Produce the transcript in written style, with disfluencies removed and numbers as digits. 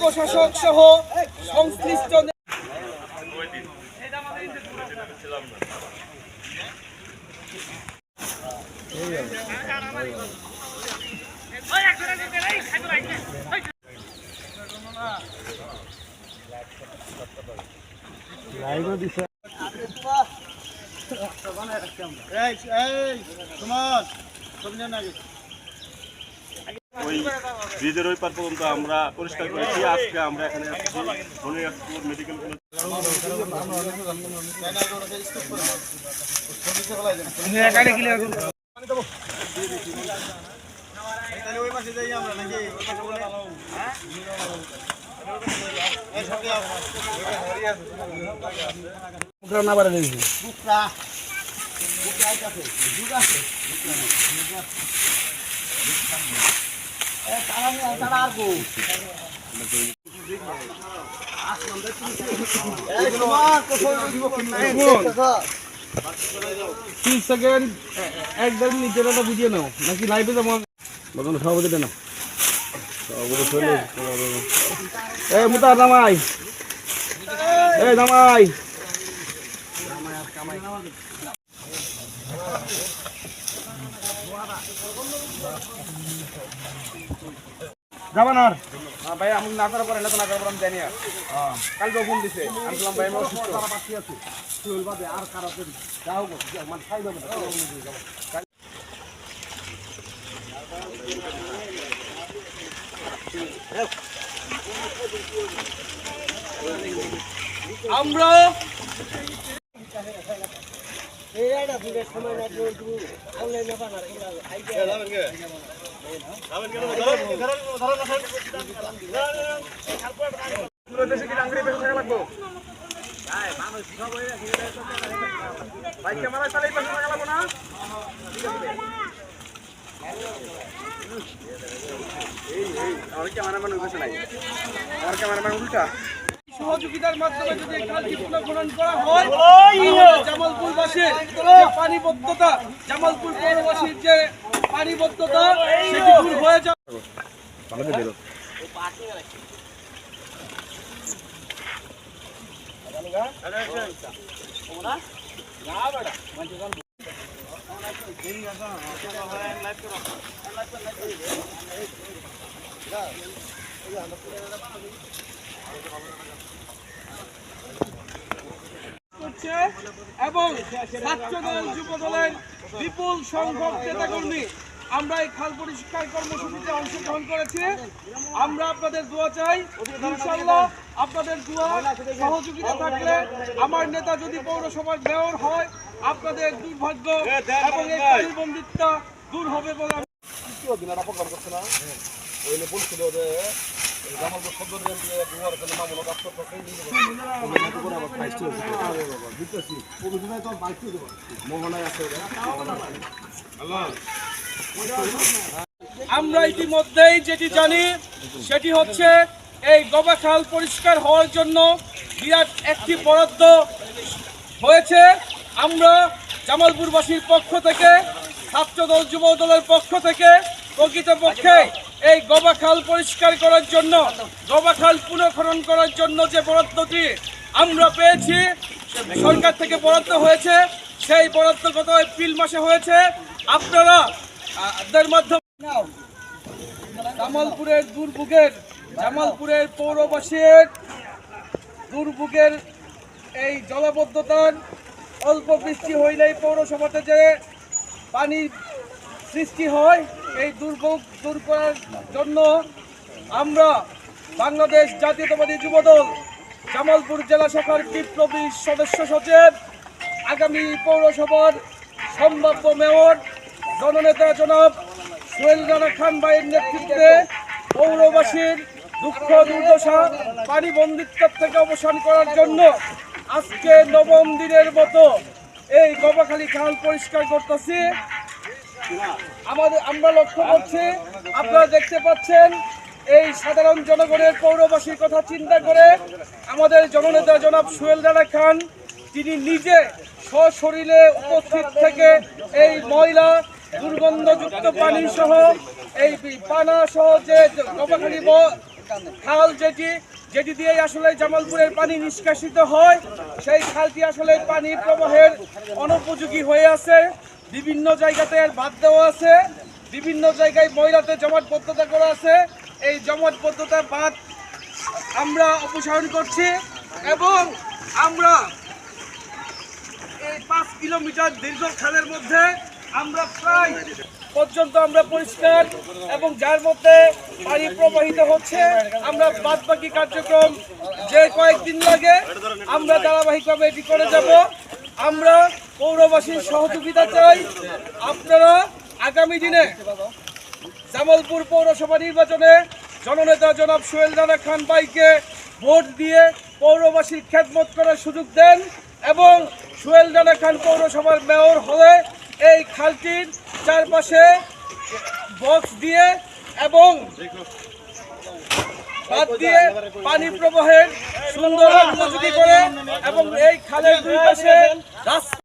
প্রশাসক সহ সংশ্লিষ্ট ওই ব্রিজের ওই পার পর্যন্ত আমরা পরিষ্কার করেছি। আজকে আমরা এখানে মেডিকেল কলেজ একদম নিজের একটা ভিডিও নাও নাকি লাইভে যাবো সভাপতিটা নাও মুতা নামাই নামাই যাবেন আর ভাই আমি না করার পরে না তো না করার পর আমি জানি কালকে ফোন দিছে আমি বললাম ভাই আমি অসুস্থ আছি চলবে আর খারাপ যাও মানে খাই যাবে আমরা সহযোগিতার মাধ্যমে যদি খালটি পুনর্খনন করা হয় জামালপুরবাসীর পানিবদ্ধতা জামালপুর পৌরবাসীর যে পানিবদ্ধতা সেটি দূর হয়ে যাবে। এবং ছাত্রদল যুবদলের বিপুল সংখ্যক নেতাকর্মী আমরা এই খাল পরিষ্কার কর্মসূচিতে অংশগ্রহণ করেছি। আমরা আপনাদের দোয়া চাই, ইনশাআল্লাহ আপনাদের দোয়া সহযোগিতা থাকলে আমার নেতা যদি পৌরসভার মেয়র হয় আপনাদের দুর্ভাগ্য এবং এই প্রতিবন্ধিতা দূর হবে বলে আমরা ইতিমধ্যেই যেটি জানি সেটি হচ্ছে এই গবা খাল পরিষ্কার হওয়ার জন্য বিরাট একটি বরাদ্দ হয়েছে। আমরা জামালপুরবাসীর পক্ষ থেকে ছাত্রদল যুবদলের পক্ষ থেকে প্রকৃতপক্ষে এই গবা খাল পরিষ্কার করার জন্য গবা খাল পুনর্খনন করার জন্য যে বরাদ্দটি আমরা পেয়েছি সরকার থেকে বরাদ্দ হয়েছে, সেই বরাদ্দ গত এপ্রিল মাসে হয়েছে। আপনারা মাধ্যমে জামালপুরের পৌরবাসীর দুর্ভোগের এই জলাবদ্ধতার অল্প বৃষ্টি হইলেই পৌরসভাতে যে পানি সৃষ্টি হয় এই দুর্ভোগ দূর করার জন্য আমরা বাংলাদেশ জাতীয়তাবাদী যুবদল জামালপুর জেলা শাখার বিপ্লবী সদস্য সচিব আগামী পৌরসভার সম্ভাব্য মেয়র জননেতা জনাব সোহেল রানা খান ভাইয়ের নেতৃত্বে পৌরবাসীর দুঃখ দুর্দশা পানিবন্দিত্ব থেকে অবসান করার জন্য আজকে নবম দিনের মতো এই গবাখালী খাল পরিষ্কার করতেছি। আমরা লক্ষ্য করছি, আপনারা দেখতে পাচ্ছেন এই সাধারণ জনগণের পৌরবাসীর কথা চিন্তা করে আমাদের জননেতা জনাব সোহেল রানা খান তিনি নিজে সশরীরে উপস্থিত থেকে এই ময়লা দুর্গন্ধযুক্ত পানি সহ এই পানা সহ যে গবাখালী খাল যেটি দিয়ে আসলে জামালপুরের পানি নিষ্কাশিত হয়, সেই খালটি আসলে পানি প্রবাহের অনুপযোগী হয়ে আছে। বিভিন্ন জায়গাতে এর বাঁধ দেওয়া আছে, বিভিন্ন জায়গায় ময়লাতে জমাটবদ্ধতা করা আছে। এই জমাটবদ্ধতা বাঁধ আমরা অপসারণ করছি এবং আমরা এই 5 কিলোমিটার দীর্ঘ খালের মধ্যে আমরা প্রায় পর্যন্ত আমরা পরিষ্কার এবং যার মধ্যে পানি প্রবাহিত হচ্ছে, আমরা বাদবাকি কার্যক্রম যে কয়েকদিন লাগে আমরা ধারাবাহিকভাবে এটি করে যাব। আমরা পৌরবাসীর সহযোগিতা চাই। আপনারা আগামী দিনে জামালপুর পৌরসভা নির্বাচনে জননেতা জনাব সোহেল রানা খান ভাইকে ভোট দিয়ে পৌরবাসীর খেদমত করার সুযোগ দেন এবং সোহেল রানা খান পৌরসভার মেয়র হলে এই খালটির চারপাশে বক্স দিয়ে এবং বাদ দিয়ে পানি প্রবাহের সুন্দর উপযোগী করে এবং এই খালের দুই পাশে রাস্তা